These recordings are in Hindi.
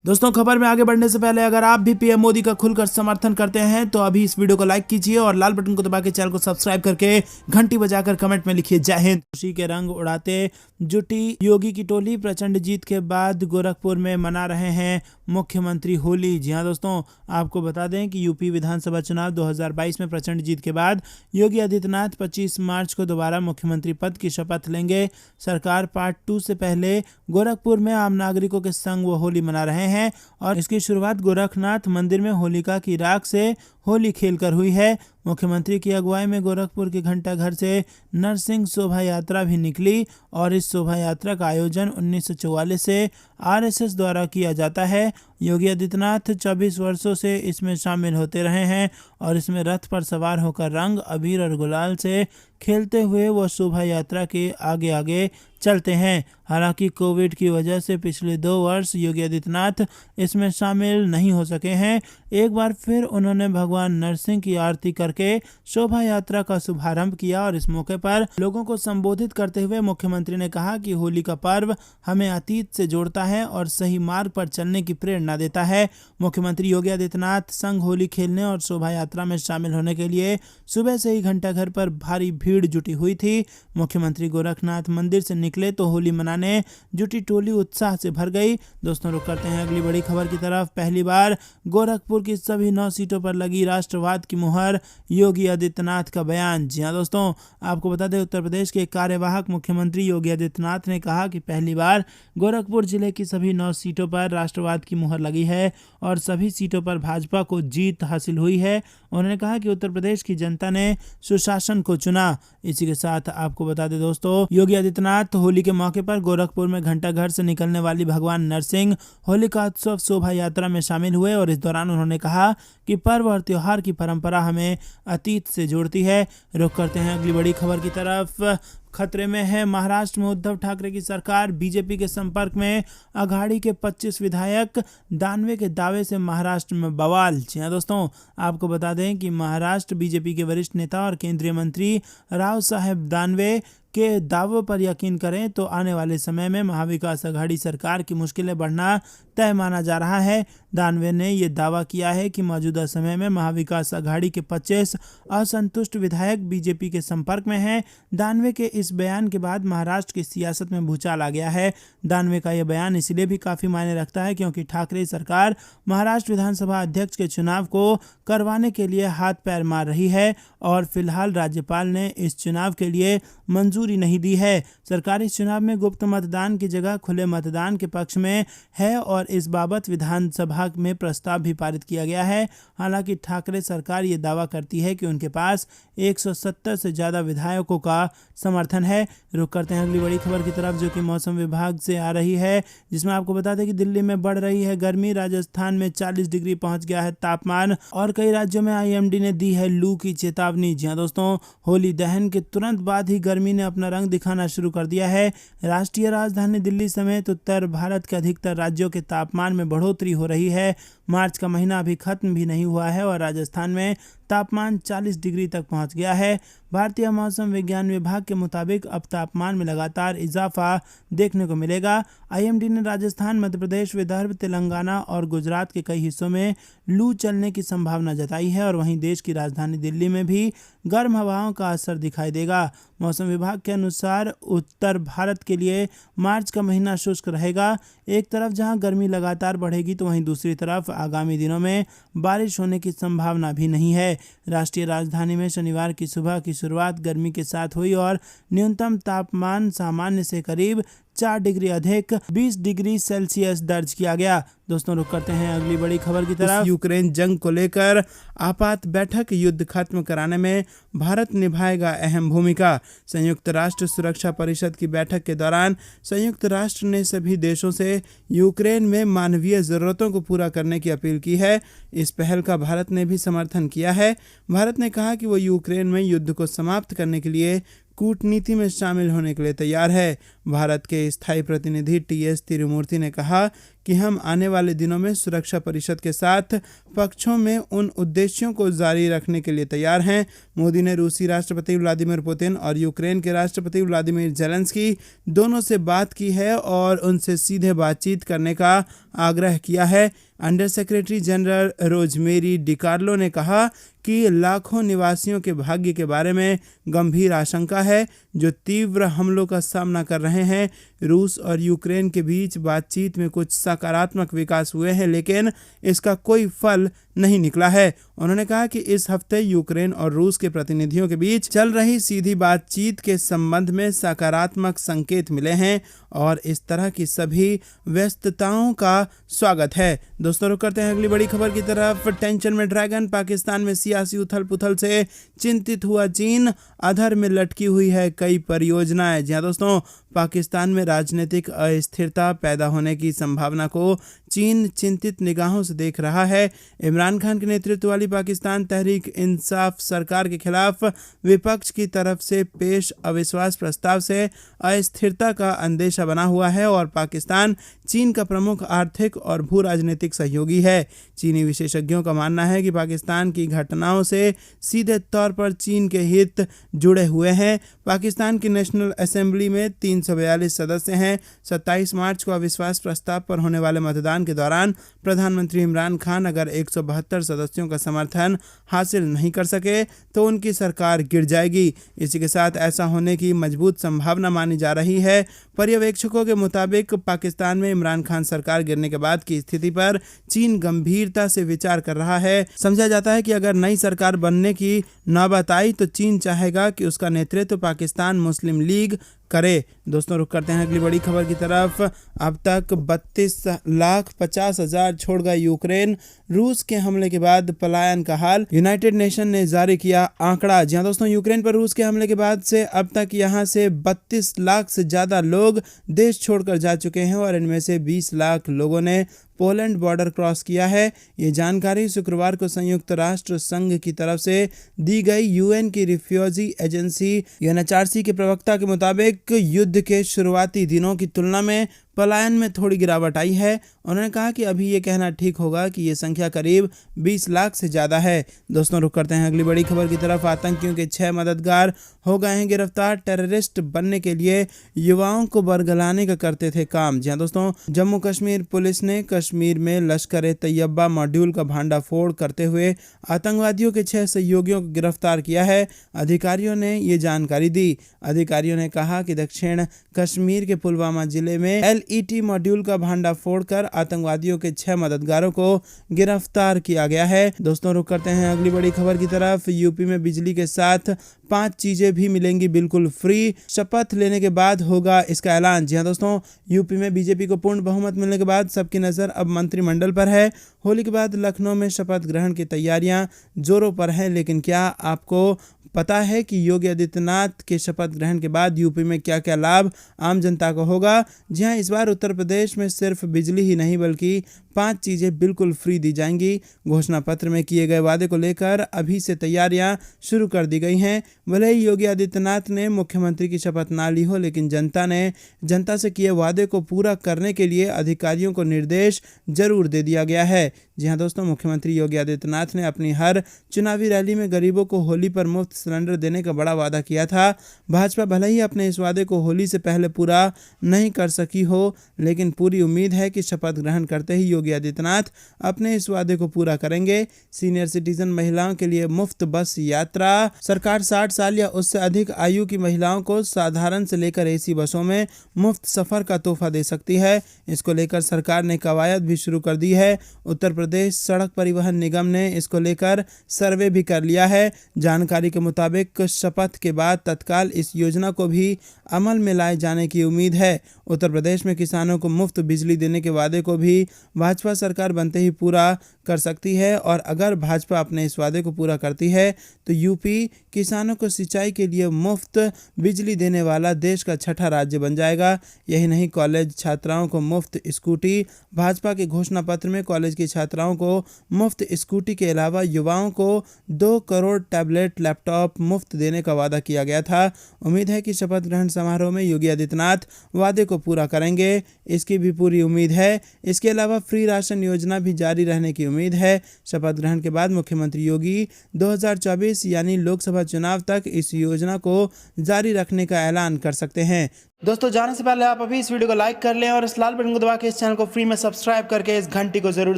दोस्तों, खबर में आगे बढ़ने से पहले अगर आप भी पीएम मोदी का खुलकर समर्थन करते हैं तो अभी इस वीडियो को लाइक कीजिए और लाल बटन को दबा के चैनल को सब्सक्राइब करके घंटी बजाकर कमेंट में लिखिए जय हिंद। खुशी के रंग उड़ाते जुटी योगी की टोली। प्रचंड जीत के बाद गोरखपुर में मना रहे हैं मुख्यमंत्री होली। जी हां दोस्तों, आपको बता दें कि यूपी विधानसभा चुनाव 2022 में प्रचंड जीत के बाद योगी आदित्यनाथ 25 मार्च को दोबारा मुख्यमंत्री पद की शपथ लेंगे। सरकार पार्ट 2 से पहले गोरखपुर में आम नागरिकों के संग वो होली मना रहे हैं और इसकी शुरुआत गोरखनाथ मंदिर में होलिका की राख से होली खेलकर हुई है। मुख्यमंत्री की अगुवाई में गोरखपुर के घंटाघर से नरसिंह शोभा यात्रा भी निकली और इस शोभा यात्रा का आयोजन 1944 से आरएसएस द्वारा किया जाता है। योगी आदित्यनाथ 24 वर्षों से इसमें शामिल होते रहे हैं और इसमें रथ पर सवार होकर रंग, अबीर और गुलाल से खेलते हुए वो शोभा यात्रा के आगे आगे चलते हैं। हालांकि कोविड की वजह से पिछले 2 वर्ष योगी आदित्यनाथ इसमें शामिल नहीं हो सके हैं। एक बार फिर उन्होंने भगवान नरसिंह की आरती करके शोभा यात्रा का शुभारंभ किया और इस मौके पर लोगों को संबोधित करते हुए मुख्यमंत्री ने कहा कि होली का पर्व हमें अतीत से जोड़ता है और सही मार्ग पर चलने की प्रेरणा देता है। मुख्यमंत्री योगी आदित्यनाथ संग होली खेलने और शोभा यात्रा में शामिल होने के लिए सुबह से ही घंटाघर पर भारी भीड़ जुटी हुई थी। मुख्यमंत्री गोरखनाथ मंदिर से निकले तो होली मनाने जुटी टोली उत्साह से भर गई। दोस्तों, रुक करते हैं अगली बड़ी खबर की तरफ। पहली बार गोरखपुर की सभी 9 सीटों पर लगी राष्ट्रवाद की मुहर, योगी आदित्यनाथ का बयान। जी हां दोस्तों, आपको बता दें उत्तर प्रदेश के कार्यवाहक मुख्यमंत्री योगी आदित्यनाथ ने कहा कि पहली बार गोरखपुर जिले की सभी 9 सीटों पर राष्ट्रवाद की मुहर लगी है और सभी सीटों पर भाजपा को जीत हासिल हुई है। उन्होंने कहा कि उत्तर प्रदेश की जनता ने सुशासन को चुना। इसी के साथ आपको बता दें दोस्तों, योगी आदित्यनाथ होली के मौके पर गोरखपुर में घंटाघर से निकलने वाली भगवान नरसिंह होलिका उत्सव शोभा यात्रा में शामिल हुए और इस दौरान उन्होंने कहा कि पर्व और त्योहार की परंपरा हमें अतीत से जोड़ती है। रुक करते हैं अगली बड़ी खबर की तरफ। खतरे में है महाराष्ट्र में उद्धव ठाकरे की सरकार। बीजेपी के संपर्क में अघाड़ी के 25 विधायक, दानवे के दावे से महाराष्ट्र में बवाल। जी हां दोस्तों, आपको बता दें कि महाराष्ट्र बीजेपी के वरिष्ठ नेता और केंद्रीय मंत्री राव साहेब दानवे के दावों पर यकीन करें तो आने वाले समय में महाविकास अघाड़ी सरकार की मुश्किलें बढ़ना तय माना जा रहा है। दानवे ने यह दावा किया है कि मौजूदा समय में महाविकास अघाड़ी के 25 असंतुष्ट विधायक बीजेपी के संपर्क में हैं। दानवे के इस बयान के बाद महाराष्ट्र की सियासत में भूचाल आ गया है। दानवे का यह बयान इसलिए भी काफी मायने रखता है क्योंकि ठाकरे सरकार महाराष्ट्र विधानसभा अध्यक्ष के चुनाव को करवाने के लिए हाथ पैर मार रही है और फिलहाल राज्यपाल ने इस चुनाव के लिए मंजूरी नहीं दी है। सरकार इस चुनाव में गुप्त मतदान की जगह खुले मतदान के पक्ष में है और इस बाबत विधानसभा में प्रस्ताव भी पारित किया गया है। हालांकि ठाकरे सरकार ये दावा करती है कि उनके पास 170 से ज्यादा विधायकों का समर्थन है। रुक करते हैं अगली बड़ी खबर की तरफ जो कि मौसम विभाग से आ रही है, जिसमें आपको बता दें कि दिल्ली में बढ़ रही है गर्मी। राजस्थान में 40 डिग्री पहुंच गया है तापमान और कई राज्यों में आईएमडी ने दी है लू की चेतावनी। जी हां दोस्तों, होली दहन के तुरंत बाद ही गर्मी ने अपना रंग दिखाना शुरू कर दिया है। राष्ट्रीय राजधानी दिल्ली समेत उत्तर भारत के अधिकतर राज्यों के तापमान में बढ़ोतरी हो रही है। मार्च का महीना अभी खत्म भी नहीं हुआ है और राजस्थान में तापमान 40 डिग्री तक पहुंच गया है। भारतीय मौसम विज्ञान विभाग के मुताबिक अब तापमान में लगातार इजाफा देखने को मिलेगा। आईएमडी ने राजस्थान, मध्य प्रदेश, विदर्भ, तेलंगाना और गुजरात के कई हिस्सों में लू चलने की संभावना जताई है और वहीं देश की राजधानी दिल्ली में भी गर्म हवाओं का असर दिखाई देगा। मौसम विभाग के अनुसार उत्तर भारत के लिए मार्च का महीना शुष्क रहेगा। एक तरफ जहां गर्मी लगातार बढ़ेगी तो वहीं दूसरी तरफ आगामी दिनों में बारिश होने की संभावना भी नहीं है। राष्ट्रीय राजधानी में शनिवार की सुबह की शुरुआत गर्मी के साथ हुई और न्यूनतम तापमान सामान्य से करीब 4 डिग्री अधिक 20 डिग्री सेल्सियस दर्ज किया गया। दोस्तों, रुक करते हैं अगली बड़ी खबर की तरफ। यूक्रेन जंग को लेकर आपात बैठक, युद्ध खत्म कराने में भारत निभाएगा अहम भूमिका। संयुक्त राष्ट्र सुरक्षा परिषद की बैठक के दौरान संयुक्त राष्ट्र ने सभी देशों से यूक्रेन में मानवीय जरूरतों को पूरा करने की अपील की है। इस पहल का भारत ने भी समर्थन किया है। भारत ने कहा कि वो यूक्रेन में युद्ध को समाप्त करने के लिए कूटनीति में शामिल होने के लिए तैयार है। भारत के स्थायी प्रतिनिधि टीएस तिरुमूर्ति ने कहा कि हम आने वाले दिनों में सुरक्षा परिषद के साथ पक्षों में उन उद्देश्यों को जारी रखने के लिए तैयार हैं। मोदी ने रूसी राष्ट्रपति व्लादिमीर पुतिन और यूक्रेन के राष्ट्रपति व्लादिमीर जेलेंस्की दोनों से बात की है और उनसे सीधे बातचीत करने का आग्रह किया है। Under secretary general rosemary DiCarlo ने कहा कि लाखों निवासियों के भाग्य के बारे में गंभीर आशंका है जो तीव्र हमलों का सामना कर रहे हैं। रूस और यूक्रेन के बीच बातचीत में कुछ सकारात्मक विकास हुए हैं, लेकिन इसका कोई फल नहीं निकला है। उन्होंने कहा कि इस हफ्ते यूक्रेन और रूस के प्रतिनिधियों के बीच चल रही सीधी बातचीत के संबंध में सकारात्मक संकेत मिले हैं और इस तरह की सभी व्यस्तताओं का स्वागत है। दोस्तों, रुक करते हैं अगली बड़ी खबर की तरफ। टेंशन में ड्रैगन, पाकिस्तान में सियासी उथल पुथल से चिंतित हुआ चीन, अधर में लटकी हुई है कई परियोजनाएं। जी हाँ दोस्तों, पाकिस्तान में राजनीतिक अस्थिरता पैदा होने की संभावना को चीन चिंतित निगाहों से देख रहा है। इमरान खान के नेतृत्व वाली पाकिस्तान तहरीक इंसाफ सरकार के खिलाफ विपक्ष की तरफ से पेश अविश्वास प्रस्ताव से अस्थिरता का अंदेशा बना हुआ है और पाकिस्तान चीन का प्रमुख आर्थिक और भू राजनीतिक सहयोगी है। चीनी विशेषज्ञों का मानना है कि पाकिस्तान की घटनाओं से सीधे तौर पर चीन के हित जुड़े हुए हैं। पाकिस्तान की नेशनल असेंबली में 342 सदस्य हैं। 27 मार्च को अविश्वास प्रस्ताव पर होने वाले मतदान के दौरान प्रधानमंत्री इमरान खान अगर 172 सदस्यों का समर्थन हासिल नहीं कर सके तो उनकी सरकार गिर जाएगी। इसी के साथ ऐसा होने की मजबूत संभावना मानी जा रही है। पर्यवेक्षकों के मुताबिक पाकिस्तान में इमरान खान सरकार गिरने के बाद की स्थिति पर चीन गंभीरता से विचार कर रहा है। समझा जाता है कि अगर नई सरकार बनने की नौबत आई तो चीन चाहेगा कि उसका नेतृत्व पाकिस्तान मुस्लिम लीग करे। दोस्तों, रुक करते हैं अगली बड़ी खबर की तरफ। अब तक 32,50,000 छोड़ गए यूक्रेन, रूस के हमले के बाद पलायन का हाल। यूनाइटेड नेशन ने जारी किया आंकड़ा। जी हाँ दोस्तों, यूक्रेन पर रूस के हमले के बाद से अब तक यहां से 32 लाख से ज्यादा लोग देश छोड़कर जा चुके हैं और इनमें से 20 लाख लोगों ने पोलैंड बॉर्डर क्रॉस किया है। ये जानकारी शुक्रवार को संयुक्त राष्ट्र संघ की तरफ से दी गई यूएन की रिफ्यूजी एजेंसी यूएनएचआरसी के प्रवक्ता के मुताबिक युद्ध के शुरुआती दिनों की तुलना में पलायन में थोड़ी गिरावट आई है। उन्होंने कहा कि अभी ये कहना ठीक होगा कि ये संख्या करीब 20 लाख से ज़्यादा है। दोस्तों, रुक करते हैं अगली बड़ी खबर की तरफ। आतंकियों के 6 मददगार हो गए हैं गिरफ्तार। टेररिस्ट बनने के लिए युवाओं को बरगलाने का करते थे काम। जी हाँ दोस्तों, जम्मू कश्मीर पुलिस ने कश्मीर में लश्कर ए तैयबा मॉड्यूल का भांडाफोड़ करते हुए आतंकवादियों के 6 सहयोगियों को गिरफ्तार किया है। अधिकारियों ने ये जानकारी दी। अधिकारियों ने कहा कि दक्षिण कश्मीर के पुलवामा जिले में LET मॉड्यूल का भांडाफोड़ कर आतंकवादियों के 6 मददगारों को गिरफ्तार किया गया है। दोस्तों, रुक करते हैं अगली बड़ी खबर की तरफ। यूपी में बिजली के साथ 5 चीजें भी मिलेंगी बिल्कुल फ्री। शपथ लेने के बाद होगा इसका ऐलान। जी हाँ दोस्तों, यूपी में बीजेपी को पूर्ण बहुमत मिलने के बाद सबकी नजर अब मंत्रिमंडल पर है। होली के बाद लखनऊ में शपथ ग्रहण की तैयारियां जोरों पर हैं, लेकिन क्या आपको पता है कि योगी आदित्यनाथ के शपथ ग्रहण के बाद यूपी में क्या क्या लाभ आम जनता को होगा? जी हाँ, इस बार उत्तर प्रदेश में सिर्फ बिजली ही नहीं बल्कि 5 चीज़ें बिल्कुल फ्री दी जाएंगी। घोषणा पत्र में किए गए वादे को लेकर अभी से तैयारियां शुरू कर दी गई हैं। भले ही योगी आदित्यनाथ ने मुख्यमंत्री की शपथ ना ली हो, लेकिन जनता से किए वादे को पूरा करने के लिए अधिकारियों को निर्देश जरूर दे दिया गया है। जी हाँ दोस्तों, मुख्यमंत्री योगी आदित्यनाथ ने अपनी हर चुनावी रैली में गरीबों को होली पर मुफ्त सिलेंडर देने का बड़ा वादा किया था। भाजपा भले ही अपने इस वादे को होली से पहले पूरा नहीं कर सकी हो, लेकिन पूरी उम्मीद है कि शपथ ग्रहण करते ही योगी आदित्यनाथ अपने इस वादे को पूरा करेंगे। सीनियर सिटीजन महिलाओं के लिए मुफ्त बस यात्रा। सरकार 60 साल या उससे अधिक आयु की महिलाओं को साधारण से लेकर AC बसों में मुफ्त सफर का तोहफा दे सकती है। इसको लेकर सरकार ने कवायद भी शुरू कर दी है। उत्तर प्रदेश सड़क परिवहन निगम ने इसको लेकर सर्वे भी कर लिया है। जानकारी के मुताबिक शपथ के बाद तत्काल इस योजना को भी अमल में लाए जाने की उम्मीद है। उत्तर प्रदेश में किसानों को मुफ्त बिजली देने के वादे को भी भाजपा भाजपा सरकार बनते ही पूरा कर सकती है और अगर भाजपा अपने इस वादे को पूरा करती है तो यूपी किसानों को सिंचाई के लिए मुफ्त बिजली देने वाला देश का छठा राज्य बन जाएगा। यही नहीं, कॉलेज छात्राओं को मुफ्त स्कूटी। भाजपा के घोषणा पत्र में कॉलेज की छात्राओं को मुफ्त स्कूटी के अलावा युवाओं को 2 करोड़ टैबलेट लैपटॉप मुफ्त देने का वादा किया गया था। उम्मीद है कि शपथ ग्रहण समारोह में योगी आदित्यनाथ वादे को पूरा करेंगे, इसकी भी पूरी उम्मीद है। इसके अलावा फ्री राशन योजना भी जारी रहने की उम्मीद है। शपथ ग्रहण के बाद मुख्यमंत्री योगी 2024 यानी लोकसभा चुनाव तक इस योजना को जारी रखने का ऐलान कर सकते हैं। दोस्तों, जाने से पहले आप अभी इस वीडियो को लाइक कर लें और इस लाल बटन को दबा के इस चैनल को फ्री में सब्सक्राइब करके इस घंटी को जरूर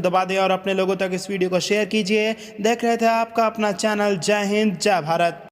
दबा दें और अपने लोगों तक इस वीडियो को शेयर कीजिए। देख रहे थे आपका अपना चैनल। जय हिंद, जय भारत।